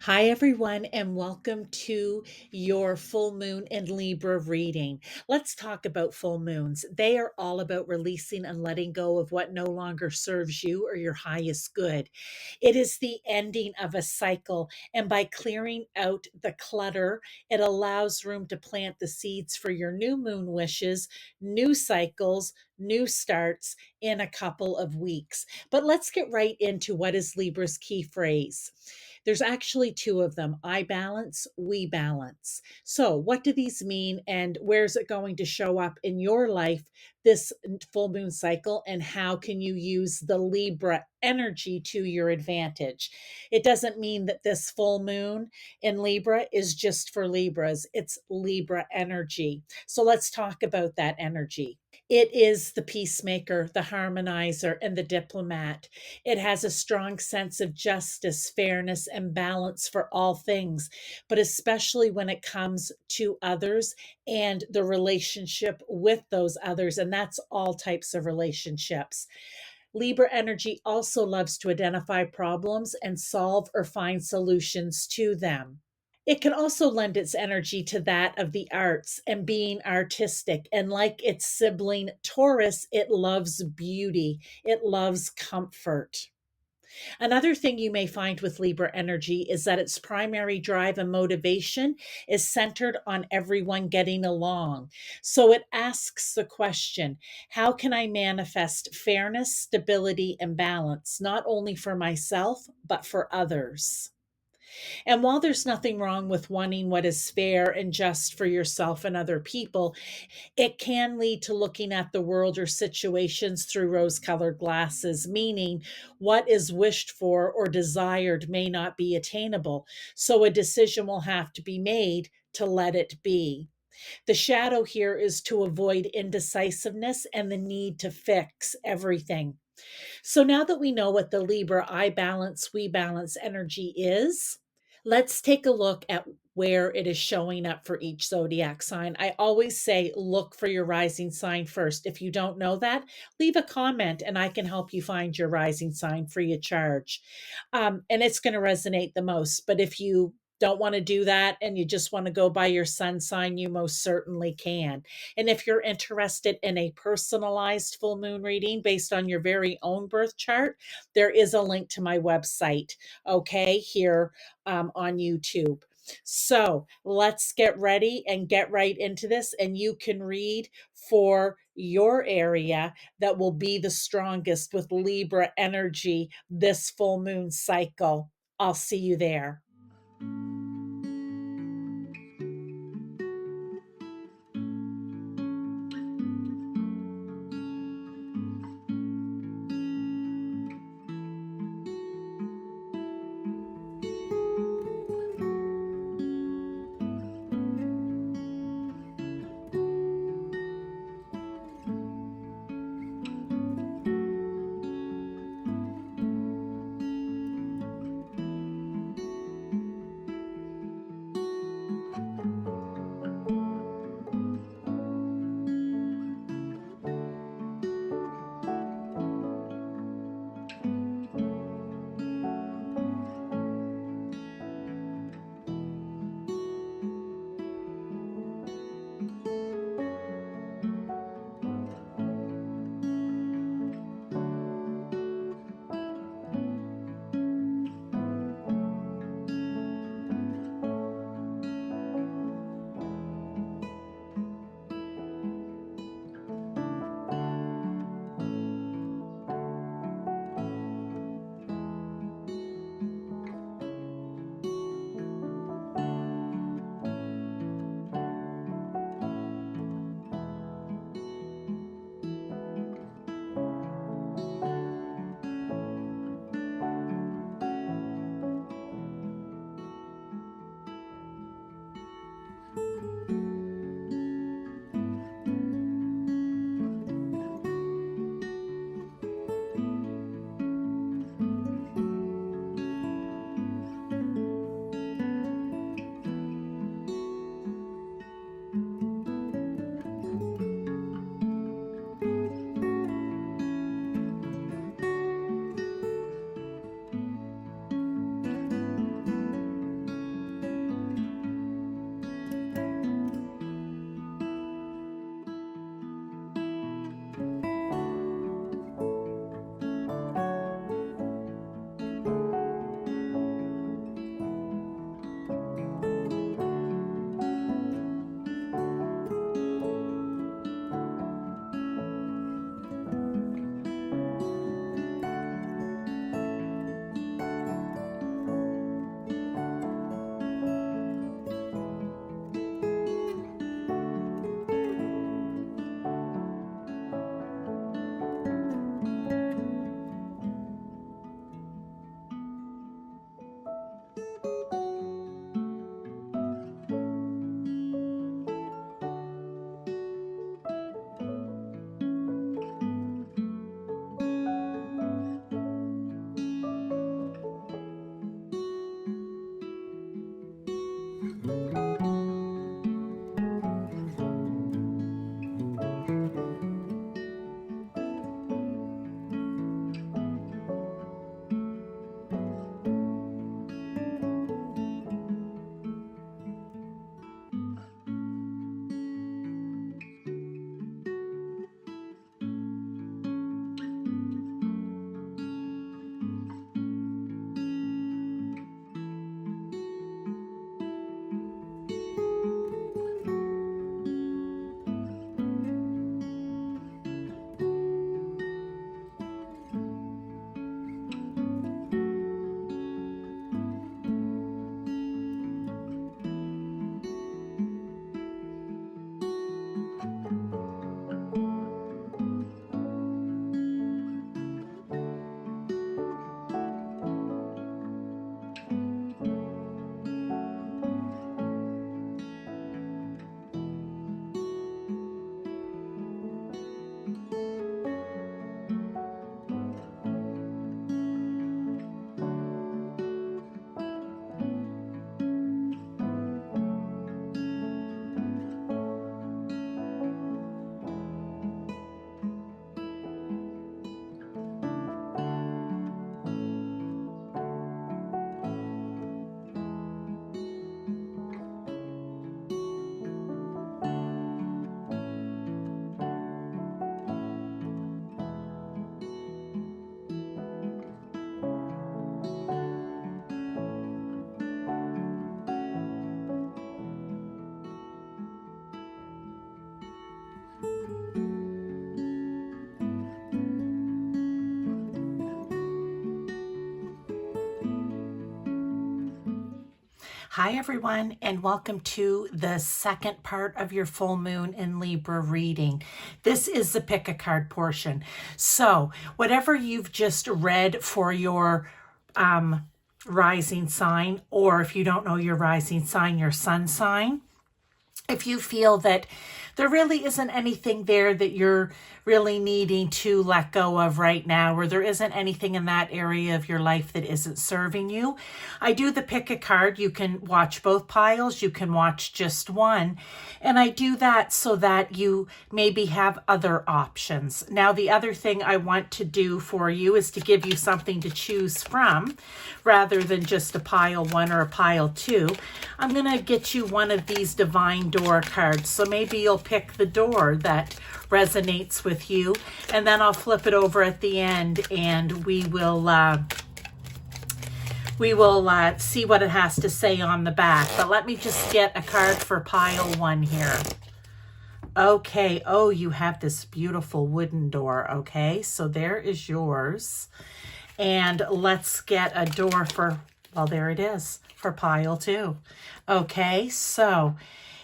Hi, everyone, and welcome to your full moon and Libra reading. Let's talk about full moons. They are all about releasing and letting go of what no longer serves you or your highest good. It is the ending of a cycle, and by clearing out the clutter, it allows room to plant the seeds for your new moon wishes, new cycles, new starts in a couple of weeks. But let's get right into what is Libra's key phrase. There's actually two of them: I balance, we balance. So, what do these mean, and where's it going to show up in your life this full moon cycle? And how can you use the Libra energy to your advantage? It doesn't mean that this full moon in Libra is just for Libras, it's Libra energy. So, let's talk about that energy. It is the peacemaker, the harmonizer, and the diplomat. It has a strong sense of justice, fairness, and balance for all things, but especially when it comes to others and the relationship with those others. And that's all types of relationships. Libra energy also loves to identify problems and solve or find solutions to them. It can also lend its energy to that of the arts and being artistic. And like its sibling Taurus, it loves beauty, it loves comfort. Another thing you may find with Libra energy is that its primary drive and motivation is centered on everyone getting along. So it asks the question: how can I manifest fairness, stability, and balance, not only for myself, but for others? And while there's nothing wrong with wanting what is fair and just for yourself and other people, it can lead to looking at the world or situations through rose colored glasses, meaning what is wished for or desired may not be attainable. So a decision will have to be made to let it be. The shadow here is to avoid indecisiveness and the need to fix everything. So now that we know what the Libra I balance, we balance energy is, let's take a look at where it is showing up for each zodiac sign. I always say look for your rising sign first. If you don't know that, leave a comment and I can help you find your rising sign free of charge. And it's going to resonate the most. But if you don't want to do that and you just want to go by your sun sign, you most certainly can. And if you're interested in a personalized full moon reading based on your very own birth chart, there is a link to my website, okay, here on YouTube. So let's get ready and get right into this. And you can read for your area that will be the strongest with Libra energy this full moon cycle. I'll see you there. Hi, everyone, and welcome to the second part of your full moon in Libra reading. This is the pick a card portion. So, whatever you've just read for your rising sign, or if you don't know your rising sign, your sun sign, if you feel that there really isn't anything there that you're really needing to let go of right now, or there isn't anything in that area of your life that isn't serving you, I do the pick a card. You can watch both piles, you can watch just one, and I do that so that you maybe have other options. Now, the other thing I want to do for you is to give you something to choose from rather than just a pile one or a pile two. I'm going to get you one of these Divine Door cards, so maybe you'll pick the door that resonates with you, and then I'll flip it over at the end and we will see what it has to say on the back. But let me just get a card for pile one here. Okay, oh, you have this beautiful wooden door. Okay, so there is yours. And let's get a door for, well, there it is, for pile two. Okay, so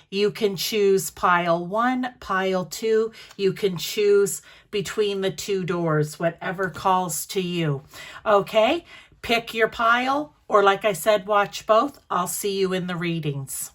you can choose pile one, pile two. You can choose between the two doors, whatever calls to you. Okay, pick your pile, or like I said, watch both. I'll see you in the readings.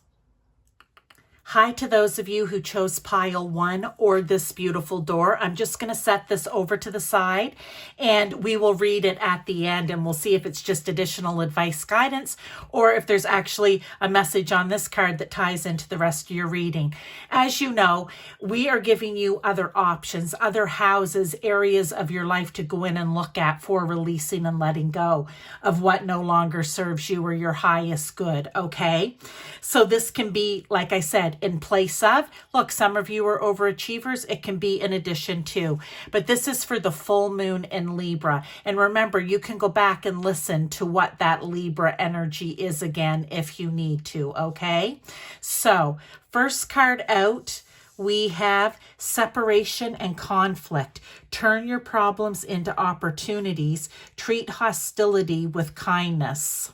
Hi to those of you who chose pile one or this beautiful door. I'm just going to set this over to the side and we will read it at the end, and we'll see if it's just additional advice, guidance, or if there's actually a message on this card that ties into the rest of your reading. As you know, we are giving you other options, other houses, areas of your life to go in and look at for releasing and letting go of what no longer serves you or your highest good. Okay, so this can be, like I said, in place of, look, some of you are overachievers. It can be in addition to, but this is for the full moon in Libra. And remember, you can go back and listen to what that Libra energy is again if you need to. Okay, so first card out, we have separation and conflict. Turn your problems into opportunities. Treat hostility with kindness.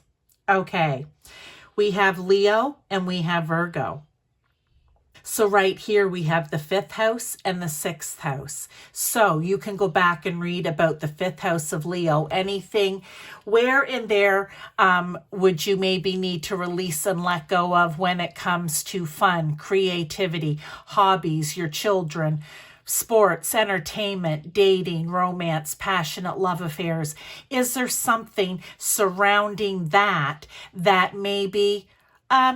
Okay, we have Leo and we have Virgo. So right here we have the 5th house and the 6th house. So you can go back and read about the 5th house of Leo. Anything, where in there would you maybe need to release and let go of when it comes to fun, creativity, hobbies, your children, sports, entertainment, dating, romance, passionate love affairs? Is there something surrounding that that maybe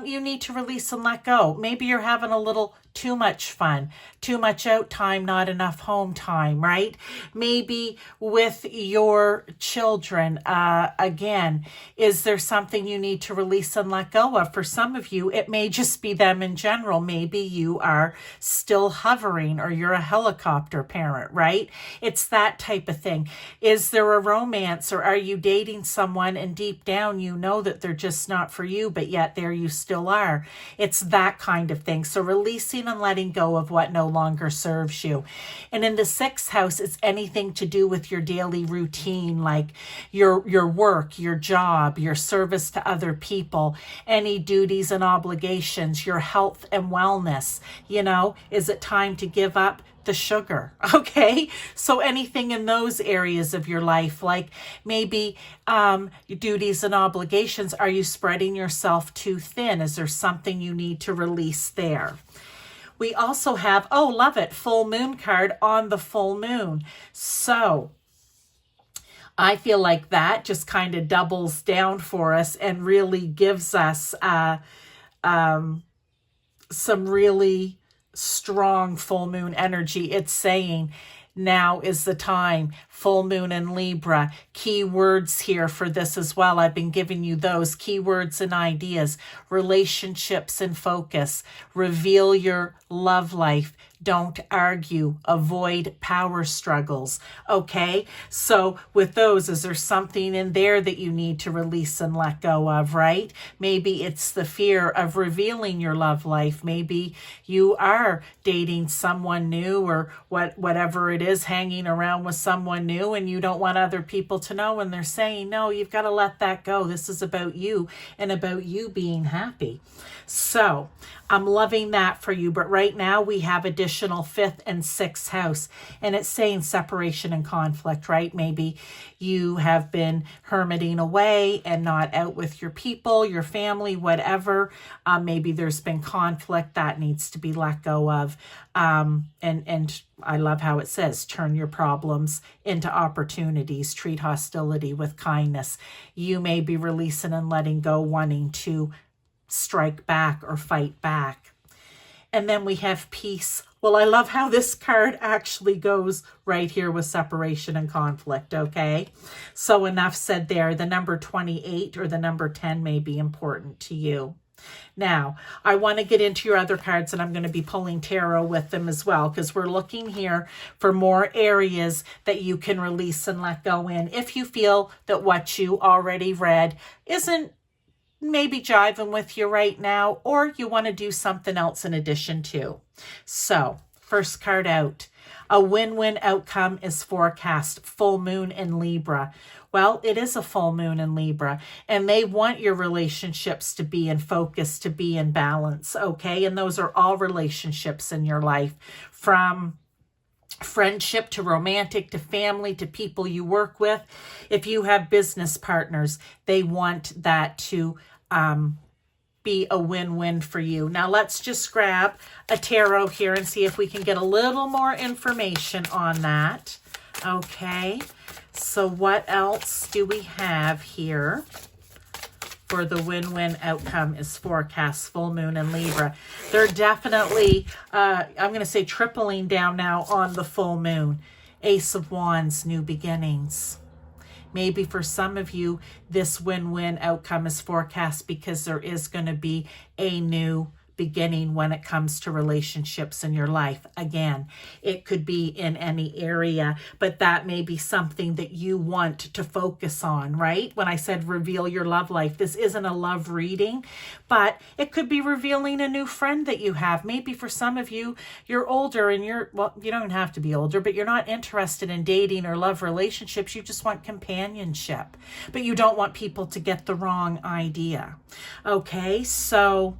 you need to release and let go? Maybe you're having a little too much fun, too much out time, not enough home time, right? Maybe with your children, again, is there something you need to release and let go of? For some of you, it may just be them in general. Maybe you are still hovering, or you're a helicopter parent, right? It's that type of thing. Is there a romance, or are you dating someone and deep down you know that they're just not for you, but yet there you still are? It's that kind of thing. So releasing and letting go of what no longer serves you. And in the 6th house, it's anything to do with your daily routine, like your work, your job, your service to other people, any duties and obligations, your health and wellness. You know, is it time to give up the sugar? Okay, so anything in those areas of your life, like maybe duties and obligations, are you spreading yourself too thin? Is there something you need to release there? We also have, oh, love it, full moon card on the full moon. So I feel like that just kind of doubles down for us and really gives us some really strong full moon energy. It's saying, now is the time. Full moon in Libra. Key words here for this as well. I've been giving you those keywords and ideas. Relationships in focus. Reveal your love life. Don't argue. Avoid power struggles. Okay? So with those, is there something in there that you need to release and let go of, right? Maybe it's the fear of revealing your love life. Maybe you are dating someone new, or whatever it is, hanging around with someone new, and you don't want other people to know, and they're saying, no, you've got to let that go. This is about you and about you being happy. So I'm loving that for you. But right now we have additional 5th and 6th house, and it's saying separation and conflict, right? Maybe you have been hermiting away and not out with your people, your family, whatever. Maybe there's been conflict that needs to be let go of. And I love how it says, turn your problems into opportunities, treat hostility with kindness. You may be releasing and letting go, wanting to strike back or fight back. And then we have peace. Well, I love how this card actually goes right here with separation and conflict, okay? So enough said there. The number 28 or the number 10 may be important to you. Now, I want to get into your other cards, and I'm going to be pulling tarot with them as well, because we're looking here for more areas that you can release and let go in if you feel that what you already read isn't maybe jiving with you right now, or you want to do something else in addition to. So, first card out. A win-win outcome is forecast. Full moon in Libra. Well, it is a full moon in Libra, and they want your relationships to be in focus, to be in balance, okay? And those are all relationships in your life, from friendship to romantic to family to people you work with. If you have business partners, they want that to be a win-win for you. Now let's just grab a tarot here and see if we can get a little more information on that. Okay, so what else do we have here for the win-win outcome is forecast, full moon in Libra? They're definitely, I'm going to say, tripling down now on the full moon. Ace of Wands, new beginnings. Maybe for some of you, this win-win outcome is forecast because there is going to be a new beginning when it comes to relationships in your life. Again, it could be in any area, but that may be something that you want to focus on, right? When I said reveal your love life, this isn't a love reading, but it could be revealing a new friend that you have. Maybe for some of you, you're older and well, you don't have to be older, but you're not interested in dating or love relationships. You just want companionship, but you don't want people to get the wrong idea. Okay, so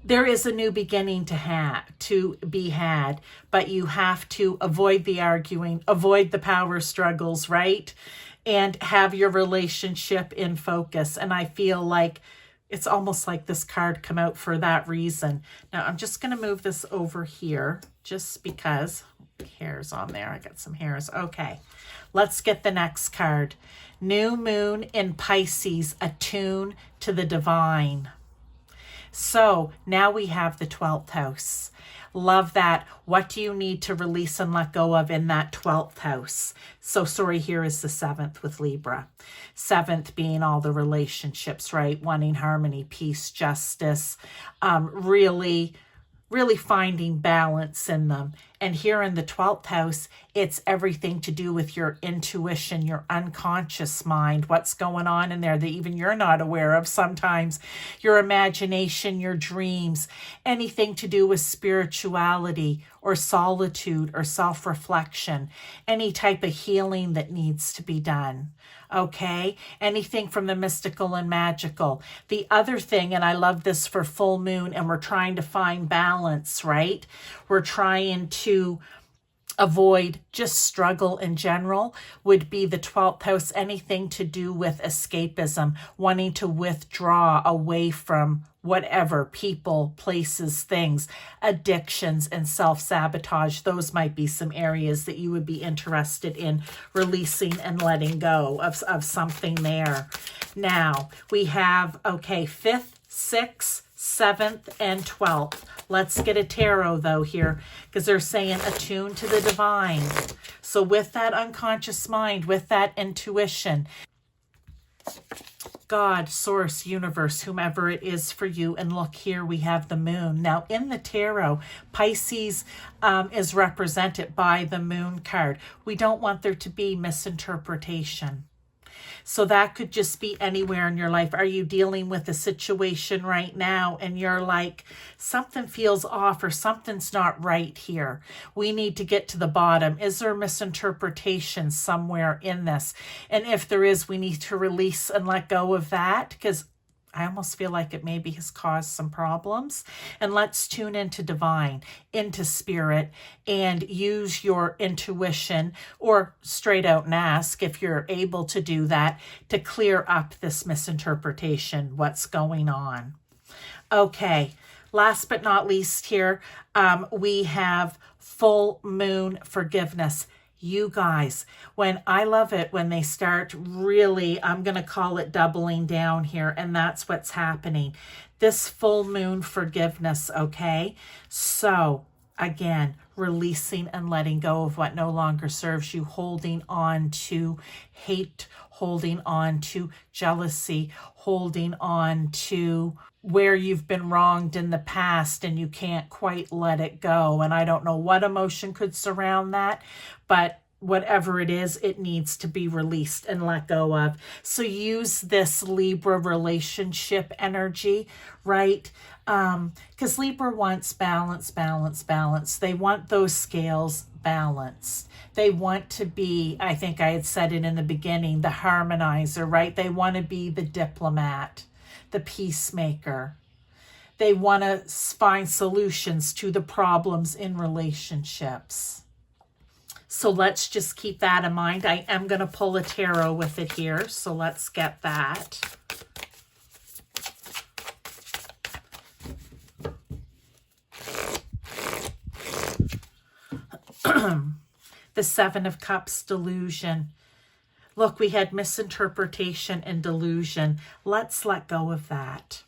there is a new beginning to be had, but you have to avoid the arguing, avoid the power struggles, right? And have your relationship in focus. And I feel like it's almost like this card come out for that reason. Now, I'm just going to move this over here just because hairs on there. I got some hairs. Okay, let's get the next card. New moon in Pisces, attune to the divine. So now we have the 12th house. Love that. What do you need to release and let go of in that 12th house? So sorry, here is the 7th with Libra. 7th being all the relationships, right? Wanting harmony, peace, justice, really finding balance in them. And here in the 12th house, it's everything to do with your intuition, your unconscious mind, what's going on in there that even you're not aware of sometimes, your imagination, your dreams, anything to do with spirituality or solitude or self-reflection, any type of healing that needs to be done. Okay, anything from the mystical and magical. The other thing, and I love this for full moon, and we're trying to find balance, right? We're trying to avoid just struggle in general, would be the 12th house, anything to do with escapism, wanting to withdraw away from whatever, people, places, things, addictions, and self-sabotage. Those might be some areas that you would be interested in releasing and letting go of something there. Now, we have, okay, 5th, 6th, 7th, and 12th. Let's get a tarot, though, here, because they're saying attune to the divine. So with that unconscious mind, with that intuition, God, source, universe, whomever it is for you. And look, here we have the moon. Now in the tarot, Pisces is represented by the moon card. We don't want there to be misinterpretation. So that could just be anywhere in your life. Are you dealing with a situation right now and you're like, something feels off or something's not right here? We need to get to the bottom. Is there misinterpretation somewhere in this? And if there is, we need to release and let go of that, because I almost feel like it maybe has caused some problems. And let's tune into divine, into spirit, and use your intuition, or straight out and ask if you're able to do that, to clear up this misinterpretation, what's going on. Okay, last but not least here, we have full moon forgiveness. You guys, I love it when they start really, I'm going to call it doubling down here, and that's what's happening. This full moon forgiveness, okay? So, again, releasing and letting go of what no longer serves you, holding on to hate, holding on to jealousy, holding on to where you've been wronged in the past and you can't quite let it go. And I don't know what emotion could surround that, but whatever it is, it needs to be released and let go of. So use this Libra relationship energy, right? Because Libra wants balance, balance, balance. They want those scales balanced. They want to be, I think I had said it in the beginning, the harmonizer, right? They want to be the diplomat, the peacemaker. They want to find solutions to the problems in relationships. So let's just keep that in mind. I am going to pull a tarot with it here. So let's get that. The Seven of Cups, delusion. Look, we had misinterpretation and delusion. Let's let go of that.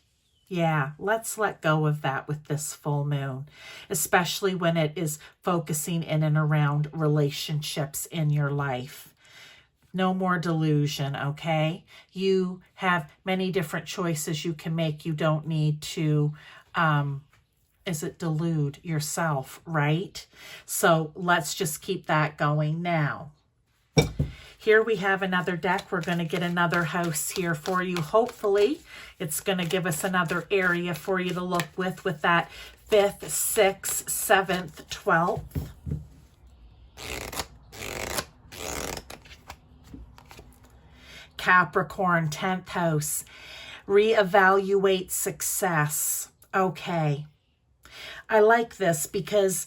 Yeah, let's let go of that with this full moon, especially when it is focusing in and around relationships in your life. No more delusion, okay? You have many different choices you can make. You don't need to, delude yourself, right? So let's just keep that going now. Here we have another deck. We're going to get another house here for you. Hopefully, it's going to give us another area for you to look with that 5th, 6th, 7th, 12th. Capricorn, 10th house. Reevaluate success. Okay. I like this because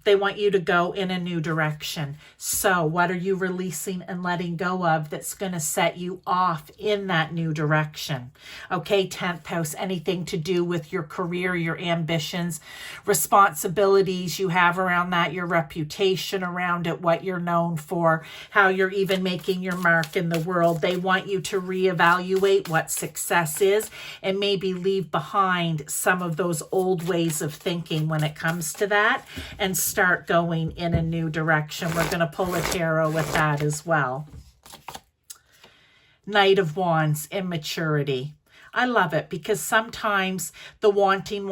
they want you to go in a new direction. So what are you releasing and letting go of that's going to set you off in that new direction? Okay, 10th house, anything to do with your career, your ambitions, responsibilities you have around that, your reputation around it, what you're known for, how you're even making your mark in the world. They want you to reevaluate what success is and maybe leave behind some of those old ways of thinking when it comes to that, and start going in a new direction. We're going to pull a tarot with that as well. Knight of Wands, immaturity. I love it because sometimes the wanting,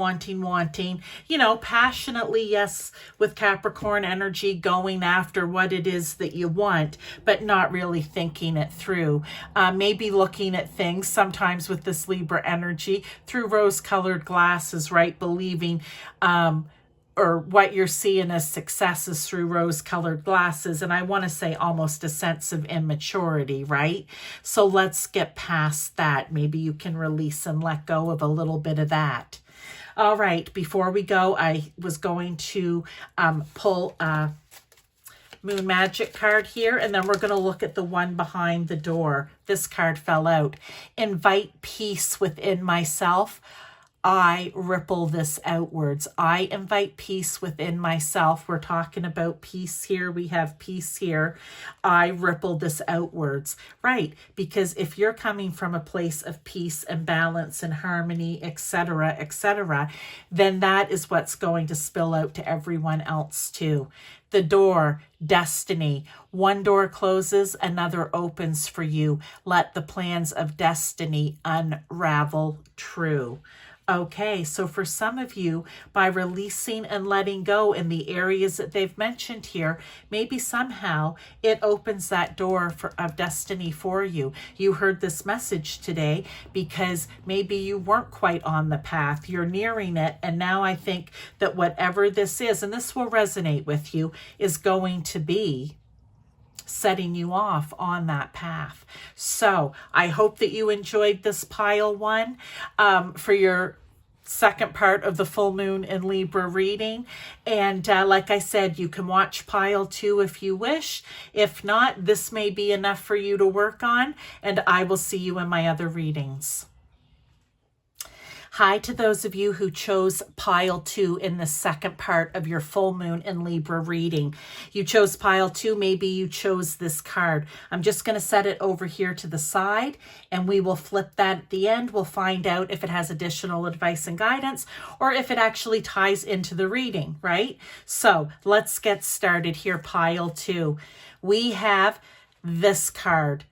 passionately, yes, with Capricorn energy, going after what it is that you want, but not really thinking it through. Maybe looking at things sometimes with this Libra energy through rose-colored glasses, right? Believing, or what you're seeing as successes through rose-colored glasses. And I want to say almost a sense of immaturity, right? So let's get past that. Maybe you can release and let go of a little bit of that. All right, before we go, I was going to pull a Moon Magic card here, and then we're going to look at the one behind the door. This card fell out. Invite peace within myself. I ripple this outwards. I invite peace within myself. We're talking about peace here. We have peace here. I ripple this outwards, right? Because if you're coming from a place of peace and balance and harmony, etc., then that is what's going to spill out to everyone else too. The door, destiny. One door closes, another opens for you. Let the plans of destiny unravel true. Okay, so for some of you, by releasing and letting go in the areas that they've mentioned here, maybe somehow it opens that door of destiny for you. You heard this message today because maybe you weren't quite on the path. You're nearing it, and now I think that whatever this is, and this will resonate with you, is going to be setting you off on that path. So I hope that you enjoyed this pile one for your second part of the full moon in Libra reading. And like I said, you can watch pile 2 if you wish. If not, this may be enough for you to work on, and I will see you in my other readings. Hi to those of you who chose pile 2 in the second part of your full moon in Libra reading. You chose pile 2, maybe you chose this card. I'm just going to set it over here to the side, and we will flip that at the end. We'll find out if it has additional advice and guidance or if it actually ties into the reading, right? So let's get started here. Pile 2. We have this card.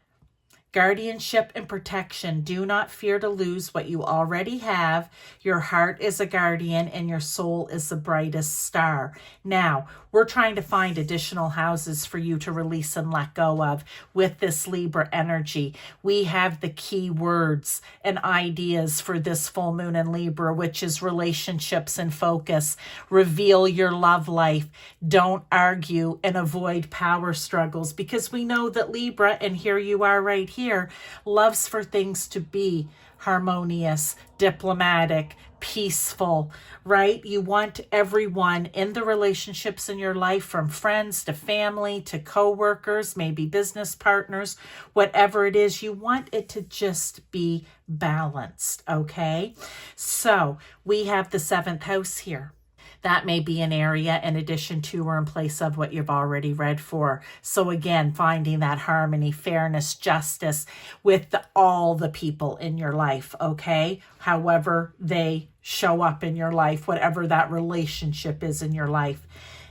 Guardianship and protection. Do not fear to lose what you already have. Your heart is a guardian and your soul is the brightest star. Now, we're trying to find additional houses for you to release and let go of with this Libra energy. We have the key words and ideas for this full moon in Libra, which is relationships and focus. Reveal your love life. Don't argue and avoid power struggles, because we know that Libra, and here you are right here, loves for things to be harmonious, diplomatic, peaceful, right? You want everyone in the relationships in your life, from friends to family to co-workers, maybe business partners, whatever it is, you want it to just be balanced, okay? So we have the 7th house here. That may be an area in addition to or in place of what you've already read for. So again, finding that harmony, fairness, justice with all the people in your life, okay? However they show up in your life, whatever that relationship is in your life.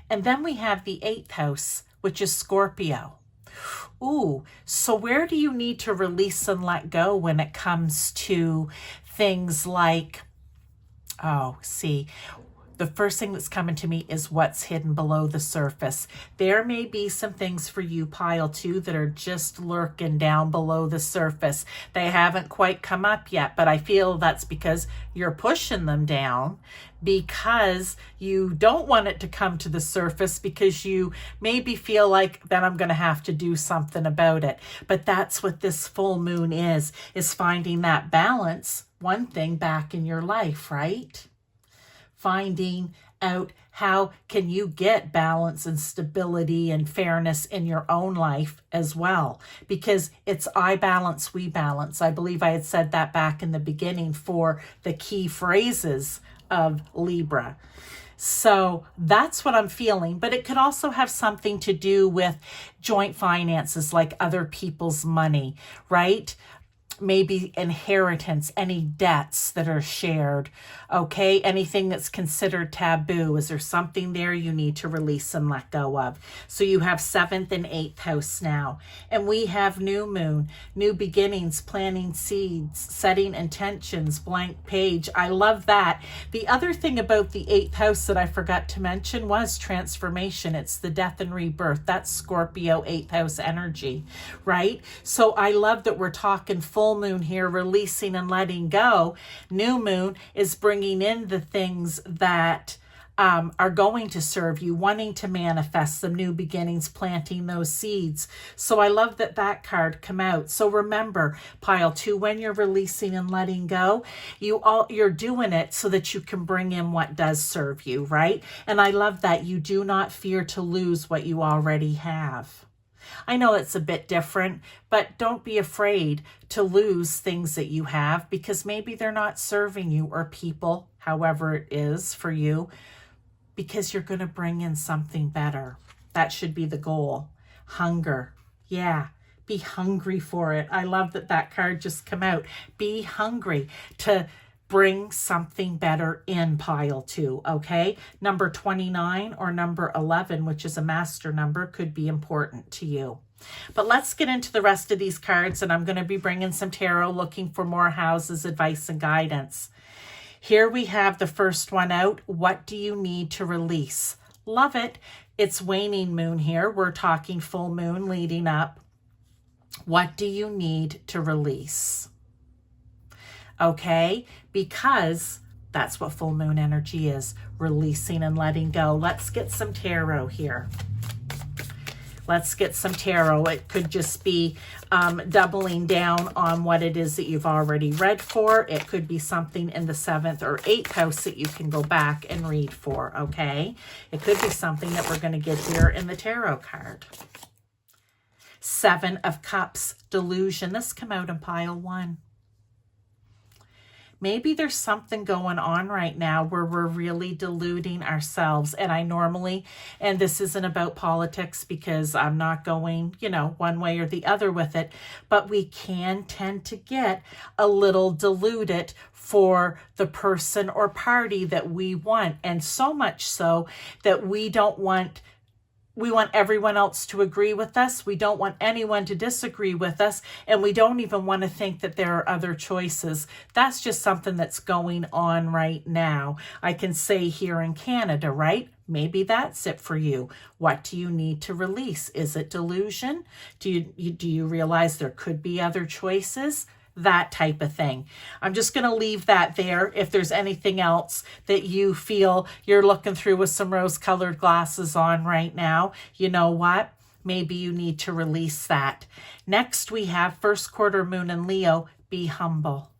And then we have the 8th house, which is Scorpio. Ooh, so where do you need to release and let go when it comes to things like, the first thing that's coming to me is what's hidden below the surface. There may be some things for you, pile 2, that are just lurking down below the surface. They haven't quite come up yet, but I feel that's because you're pushing them down, because you don't want it to come to the surface, because you maybe feel like, then I'm going to have to do something about it. But that's what this full moon is finding that balance, one thing back in your life, right? Finding out how can you get balance and stability and fairness in your own life as well, because it's I balance, we balance. I believe I had said that back in the beginning for the key phrases of Libra. So that's what I'm feeling, but it could also have something to do with joint finances, like other people's money, right? Maybe inheritance, any debts that are shared, okay? Anything that's considered taboo. Is there something there you need to release and let go of? So you have 7th and 8th house now. And we have new moon, new beginnings, planting seeds, setting intentions, blank page. I love that. The other thing about the 8th house that I forgot to mention was transformation. It's the death and rebirth. That's Scorpio 8th house energy, right? So I love that we're talking full moon here, releasing and letting go. New moon is bringing in the things that are going to serve you, wanting to manifest some new beginnings, planting those seeds. So I love that that card come out. So remember, pile 2, when you're releasing and letting go, you're doing it so that you can bring in what does serve you, right? And I love that you do not fear to lose what you already have. I know it's a bit different, but don't be afraid to lose things that you have because maybe they're not serving you, or people, however it is for you, because you're going to bring in something better. That should be the goal. Hunger. Yeah. Be hungry for it. I love that that card just come out. Be hungry to bring something better in pile 2, okay? Number 29 or number 11, which is a master number, could be important to you. But let's get into the rest of these cards, and I'm going to be bringing some tarot, looking for more houses, advice, and guidance. Here we have the first one out. What do you need to release? Love it. It's waning moon here. We're talking full moon leading up. What do you need to release? Okay, because that's what full moon energy is, releasing and letting go. Let's get some tarot here. Let's get some tarot. It could just be doubling down on what it is that you've already read for. It could be something in the 7th or 8th house that you can go back and read for, okay? It could be something that we're going to get here in the tarot card. 7 of Cups, delusion. This come out in pile 1. Maybe there's something going on right now where we're really deluding ourselves. And I normally, and this isn't about politics because I'm not going, one way or the other with it, but we can tend to get a little deluded for the person or party that we want. And so much so that we want everyone else to agree with us. We don't want anyone to disagree with us. And we don't even want to think that there are other choices. That's just something that's going on right now. I can say here in Canada, right? Maybe that's it for you. What do you need to release? Is it delusion? Do you realize there could be other choices? That type of thing. I'm just going to leave that there. If there's anything else that you feel you're looking through with some rose-colored glasses on right now, you know what? Maybe you need to release that. Next, we have first quarter moon in Leo. Be humble.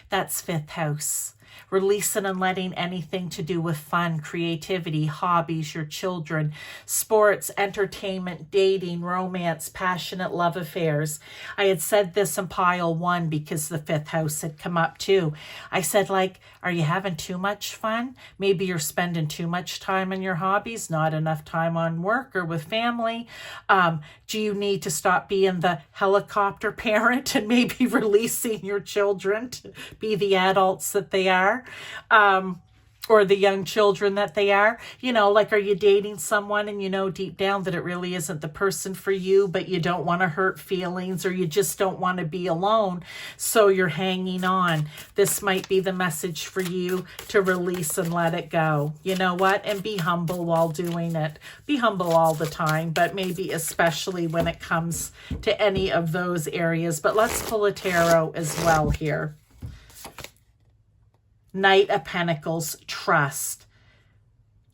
That's 5th house. Releasing and letting anything to do with fun, creativity, hobbies, your children, sports, entertainment, dating, romance, passionate love affairs. I had said this in pile 1 because the 5th house had come up too. I said, are you having too much fun? Maybe you're spending too much time on your hobbies, not enough time on work or with family. Do you need to stop being the helicopter parent and maybe releasing your children to be the adults that they are? Or the young children that they are, are you dating someone and deep down that it really isn't the person for you, but you don't want to hurt feelings, or you just don't want to be alone, so you're hanging on. This might be the message for you to release and let it go. You know what? And be humble while doing it. Be humble all the time, but maybe especially when it comes to any of those areas. But let's pull a tarot as well here. Knight of Pentacles, trust.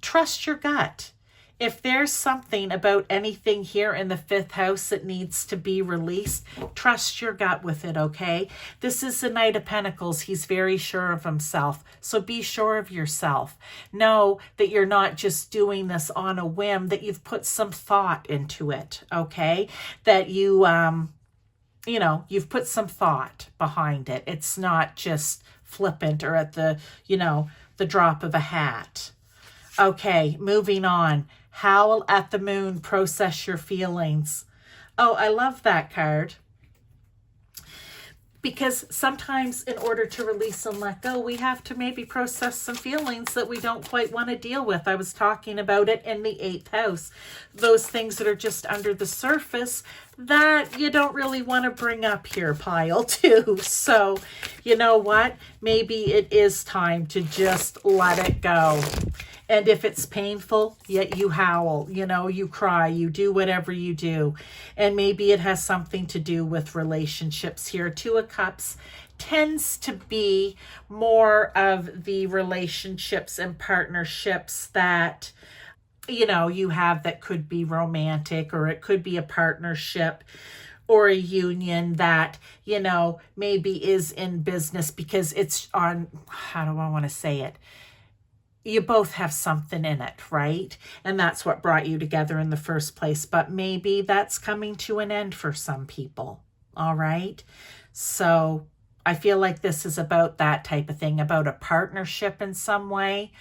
Trust your gut. If there's something about anything here in the 5th house that needs to be released, trust your gut with it, okay? This is the Knight of Pentacles. He's very sure of himself. So be sure of yourself. Know that you're not just doing this on a whim, that you've put some thought into it, okay? That you've put some thought behind it. It's not just flippant or at the drop of a hat. Okay, moving on. Howl at the moon, process your feelings. Oh, I love that card. Because sometimes in order to release and let go, we have to maybe process some feelings that we don't quite want to deal with. I was talking about it in the 8th house. Those things that are just under the surface that you don't really want to bring up here, pile 2. So, you know what? Maybe it is time to just let it go. And if it's painful, yet you howl, you cry, you do whatever you do. And maybe it has something to do with relationships here. 2 of Cups tends to be more of the relationships and partnerships that, you have that could be romantic, or it could be a partnership or a union that, maybe is in business because it's on, how do I want to say it? you both have something in it, right? And that's what brought you together in the first place. But maybe that's coming to an end for some people. All right. So I feel like this is about that type of thing, about a partnership in some way.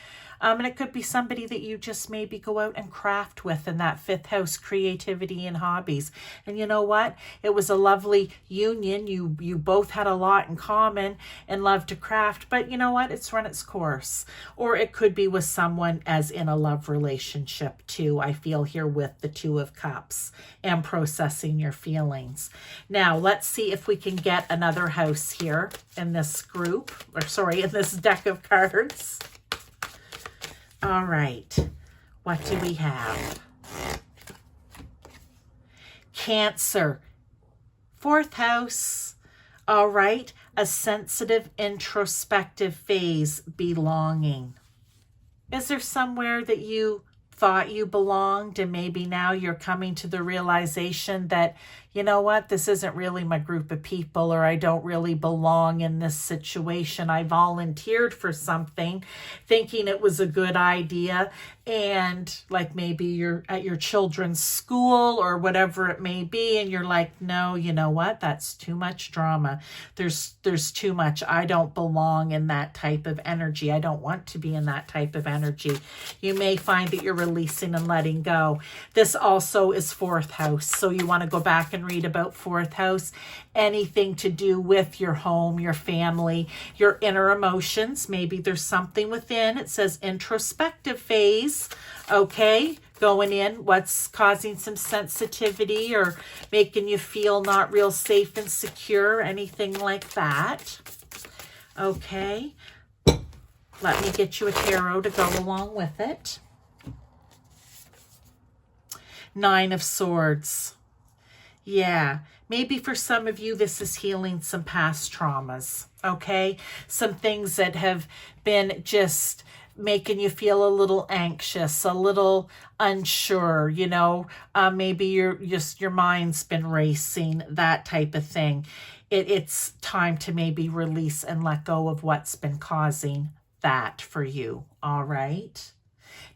And it could be somebody that you just maybe go out and craft with in that fifth house, creativity and hobbies. And you know what? It was a lovely union. You both had a lot in common and love to craft, but you know what? It's run its course. Or it could be with someone as in a love relationship too. I feel here with the Two of Cups and processing your feelings. Now, let's see if we can get another house here in this group, or sorry, in this deck of cards. All right, what do we have? Cancer, fourth house. All right, a sensitive, introspective phase, belonging. Is there somewhere that you thought you belonged and maybe now you're coming to the realization that, you know what, this isn't really my group of people, or I don't really belong in this situation. I volunteered for something thinking it was a good idea, and like maybe you're at your children's school or whatever it may be, and you're like, no, you know what, that's too much drama. There's too much. I don't belong in that type of energy. I don't want to be in that type of energy. You may find that you're releasing and letting go. This also is fourth house, so you want to go back and read about fourth house. Anything to do with your home, your family, your inner emotions. Maybe there's something within. It says introspective phase. Okay, going in, what's causing some sensitivity or making you feel not real safe and secure, anything like that. Okay, let me get you a tarot to go along with it. Nine of Swords. Yeah, maybe for some of you, this is healing some past traumas, okay? Some things that have been just making you feel a little anxious, a little unsure, you know, maybe your mind's been racing, that type of thing. It's time to maybe release and let go of what's been causing that for you, all right?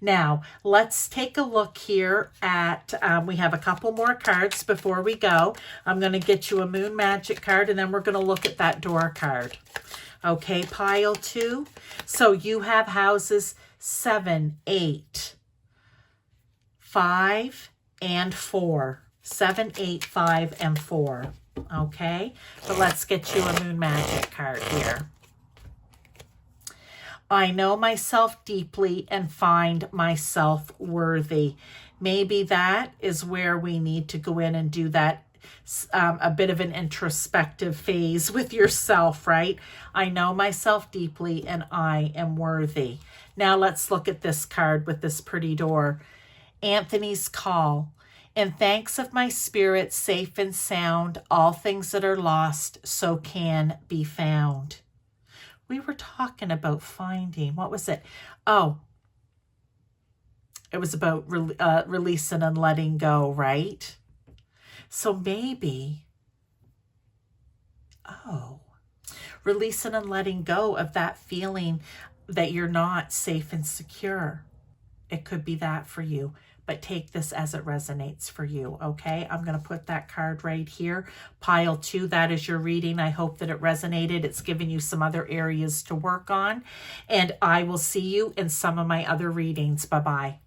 Now, let's take a look here at, we have a couple more cards before we go. I'm going to get you a Moon Magic card, and then we're going to look at that door card. Okay, pile 2. So you have houses 7, 8, 5, and 4. 7, 8, 5, and 4. Okay, but let's get you a Moon Magic card here. I know myself deeply and find myself worthy. Maybe that is where we need to go in and do that, a bit of an introspective phase with yourself, right? I know myself deeply and I am worthy. Now let's look at this card with this pretty door. Anthony's Call. In thanks of my spirit, safe and sound, all things that are lost so can be found. We were talking about finding, what was it? Oh, it was about releasing and letting go, right? So maybe, releasing and letting go of that feeling that you're not safe and secure. It could be that for you. But take this as it resonates for you, okay? I'm going to put that card right here. Pile 2, that is your reading. I hope that it resonated. It's given you some other areas to work on. And I will see you in some of my other readings. Bye-bye.